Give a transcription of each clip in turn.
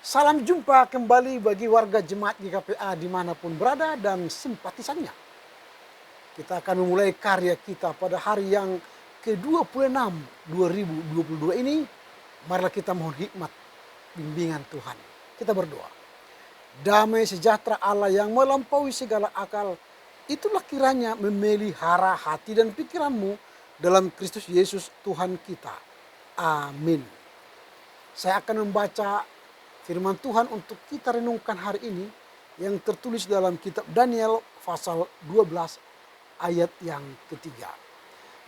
Salam jumpa kembali bagi warga jemaat GKPA dimanapun berada dan simpatisannya. Kita akan memulai karya kita pada hari yang ke-26 2022 ini. Marilah kita mohon hikmat bimbingan Tuhan. Kita berdoa. Damai sejahtera Allah yang melampaui segala akal, itulah kiranya memelihara hati dan pikiranmu dalam Kristus Yesus Tuhan kita. Amin. Saya akan membaca firman Tuhan untuk kita renungkan hari ini yang tertulis dalam kitab Daniel pasal 12 ayat yang ketiga.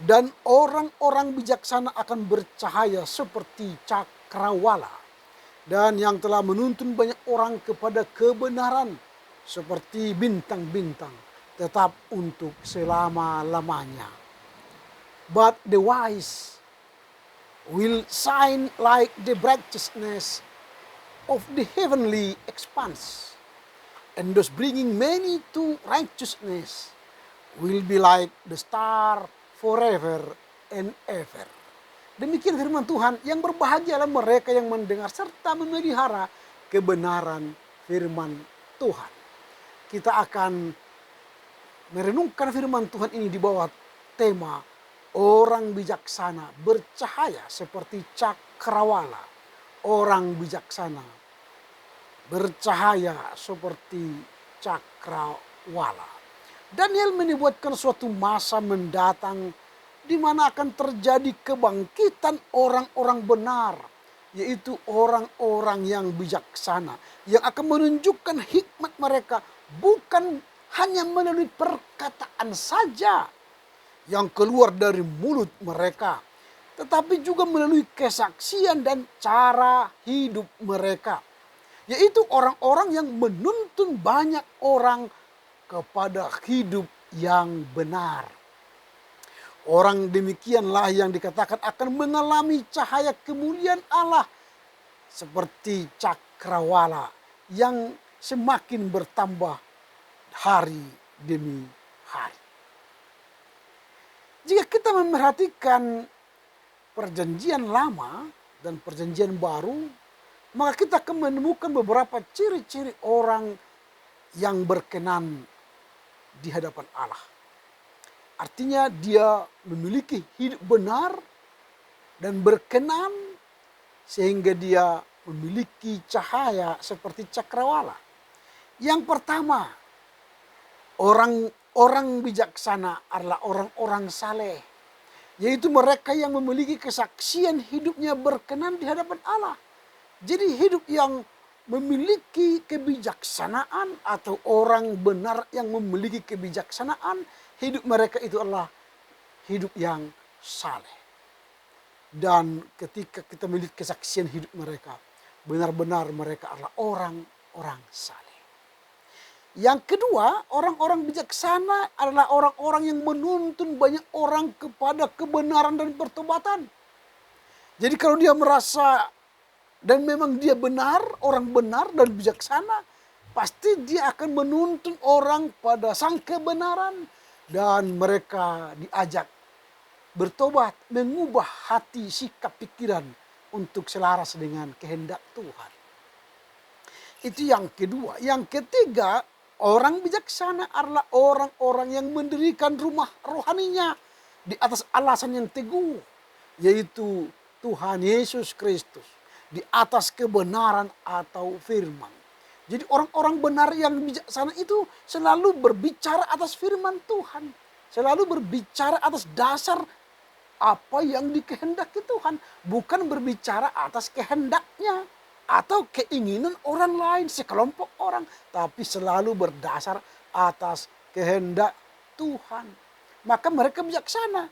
Dan orang-orang bijaksana akan bercahaya seperti cakrawala, dan yang telah menuntun banyak orang kepada kebenaran seperti bintang-bintang tetap untuk selama-lamanya. But the wise will shine like the brightness of the heavenly expanse, and those bringing many to righteousness will be like the star forever and ever. Demikian firman Tuhan, yang berbahagialah mereka yang mendengar serta memelihara kebenaran firman Tuhan. Kita akan merenungkan firman Tuhan ini di bawah tema orang bijaksana bercahaya seperti cakrawala. Orang bijaksana bercahaya seperti cakrawala. Daniel menyebutkan suatu masa mendatang di mana akan terjadi kebangkitan orang-orang benar, yaitu orang-orang yang bijaksana, yang akan menunjukkan hikmat mereka bukan hanya melalui perkataan saja yang keluar dari mulut mereka, tetapi juga melalui kesaksian dan cara hidup mereka, yaitu orang-orang yang menuntun banyak orang kepada hidup yang benar. Orang demikianlah yang dikatakan akan mengalami cahaya kemuliaan Allah seperti cakrawala yang semakin bertambah hari demi hari. Jika kita memerhatikan perjanjian lama dan perjanjian baru, maka kita akan menemukan beberapa ciri-ciri orang yang berkenan di hadapan Allah. Artinya dia memiliki hidup benar dan berkenan sehingga dia memiliki cahaya seperti cakrawala. Yang pertama, orang bijaksana adalah orang-orang saleh, yaitu mereka yang memiliki kesaksian hidupnya berkenan di hadapan Allah. Jadi hidup yang memiliki kebijaksanaan atau orang benar yang memiliki kebijaksanaan, hidup mereka itu adalah hidup yang saleh. Dan ketika kita melihat kesaksian hidup mereka, benar-benar mereka adalah orang-orang saleh. Yang kedua, orang-orang bijaksana adalah orang-orang yang menuntun banyak orang kepada kebenaran dan pertobatan. Jadi kalau dia merasa dan memang dia benar, orang benar dan bijaksana, pasti dia akan menuntun orang pada sang kebenaran, dan mereka diajak bertobat, mengubah hati, sikap, pikiran untuk selaras dengan kehendak Tuhan. Itu yang kedua. Yang ketiga, orang bijaksana adalah orang-orang yang mendirikan rumah rohaninya di atas alasan yang teguh, yaitu Tuhan Yesus Kristus, di atas kebenaran atau firman. Jadi orang-orang benar yang bijaksana itu selalu berbicara atas firman Tuhan. Selalu berbicara atas dasar apa yang dikehendaki Tuhan. Bukan berbicara atas kehendaknya atau keinginan orang lain, sekelompok orang. Tapi selalu berdasar atas kehendak Tuhan. Maka mereka bijaksana.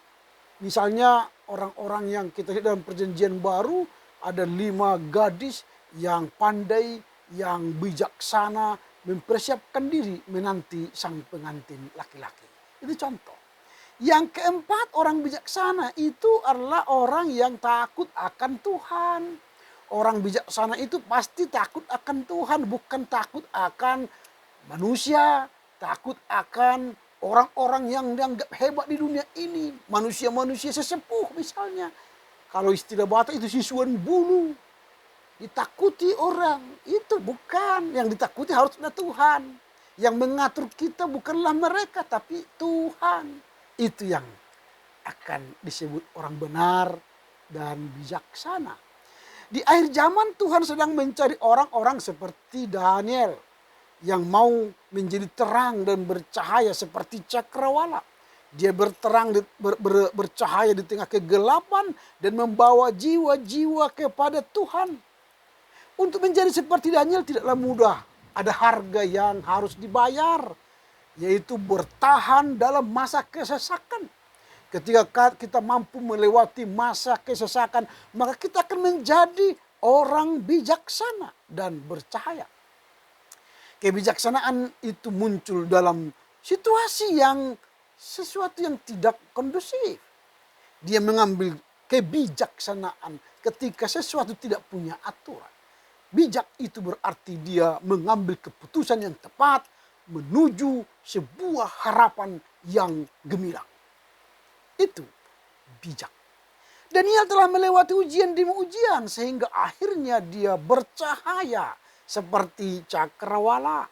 Misalnya orang-orang yang kita lihat dalam perjanjian baru, ada 5 gadis yang pandai, yang bijaksana, mempersiapkan diri menanti sang pengantin laki-laki. Itu contoh. Yang keempat, orang bijaksana itu adalah orang yang takut akan Tuhan. Orang bijaksana itu pasti takut akan Tuhan, bukan takut akan manusia, takut akan orang-orang yang dianggap hebat di dunia ini. Manusia-manusia sesepuh misalnya. Kalau istilah Batak itu sisuan bulu. ditakuti orang. Itu bukan, yang ditakuti harusnya Tuhan. Yang mengatur kita bukanlah mereka, tapi Tuhan. Itu yang akan disebut orang benar dan bijaksana. Di akhir zaman Tuhan sedang mencari orang-orang seperti Daniel yang mau menjadi terang dan bercahaya seperti cakrawala. Dia bercahaya di tengah kegelapan dan membawa jiwa-jiwa kepada Tuhan. Untuk menjadi seperti Daniel tidaklah mudah. Ada harga yang harus dibayar, yaitu bertahan dalam masa kesesakan. Ketika kita mampu melewati masa kesesakan, maka kita akan menjadi orang bijaksana dan bercahaya. Kebijaksanaan itu muncul dalam situasi yang sesuatu yang tidak kondusif. Dia mengambil kebijaksanaan ketika sesuatu tidak punya aturan. Bijak itu berarti dia mengambil keputusan yang tepat menuju sebuah harapan yang gemilang. Itu bijak. Daniel telah melewati ujian demi ujian sehingga akhirnya dia bercahaya seperti cakrawala.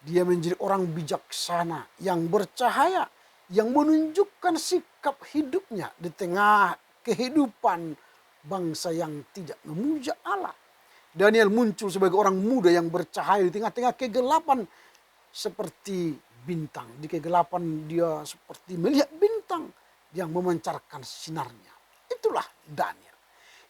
Dia menjadi orang bijaksana yang bercahaya, yang menunjukkan sikap hidupnya di tengah kehidupan bangsa yang tidak memuja Allah. Daniel muncul sebagai orang muda yang bercahaya di tengah-tengah kegelapan seperti bintang. Di kegelapan dia seperti melihat bintang yang memancarkan sinarnya. Itulah Daniel.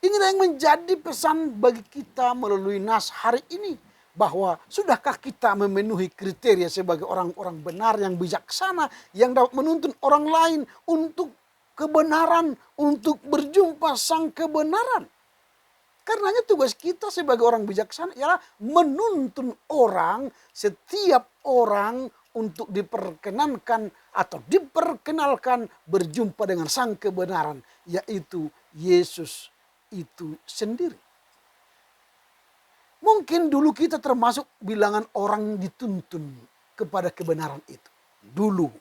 Inilah yang menjadi pesan bagi kita melalui nas hari ini. Bahwa sudahkah kita memenuhi kriteria sebagai orang-orang benar yang bijaksana. Yang dapat menuntun orang lain untuk kebenaran. Untuk berjumpa sang kebenaran. Karenanya tugas kita sebagai orang bijaksana ialah menuntun orang, setiap orang untuk diperkenankan atau diperkenalkan berjumpa dengan sang kebenaran, yaitu Yesus itu sendiri. Mungkin dulu kita termasuk bilangan orang dituntun kepada kebenaran itu. Dulu.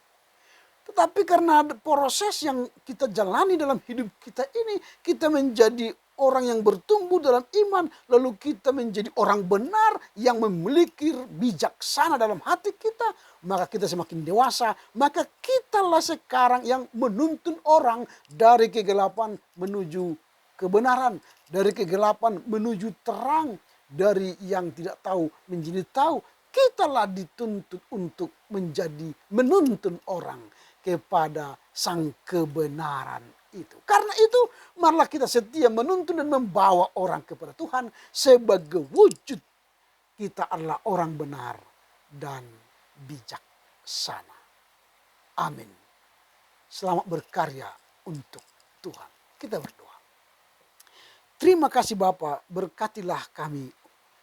Tetapi karena ada proses yang kita jalani dalam hidup kita ini, kita menjadi orang yang bertumbuh dalam iman, lalu kita menjadi orang benar yang memiliki bijaksana dalam hati kita, maka kita semakin dewasa, maka kitalah sekarang yang menuntun orang dari kegelapan menuju kebenaran, dari kegelapan menuju terang, dari yang tidak tahu menjadi tahu. Kitalah dituntut untuk menjadi menuntun orang kepada sang kebenaran itu. Karena itu marilah kita setia menuntun dan membawa orang kepada Tuhan sebagai wujud kita adalah orang benar dan bijaksana. Amin. Selamat berkarya untuk Tuhan. Kita berdoa. Terima kasih Bapa, berkatilah kami.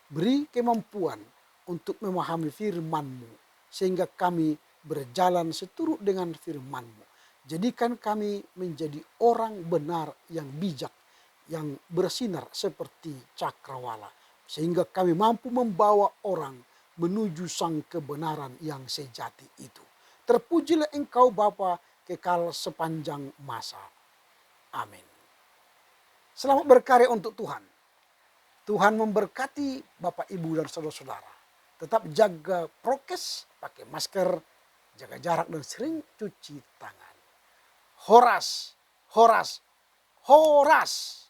Beri kemampuan untuk memahami firman-Mu sehingga kami berjalan seturut dengan firman-Mu. Jadikan kami menjadi orang benar yang bijak, yang bersinar seperti cakrawala. Sehingga kami mampu membawa orang menuju sang kebenaran yang sejati itu. Terpujilah Engkau Bapa kekal sepanjang masa. Amin. Selamat berkarya untuk Tuhan. Tuhan memberkati Bapak, Ibu, dan saudara-saudara. Tetap jaga prokes, pakai masker, jaga jarak, dan sering cuci tangan. Horas, horas, horas.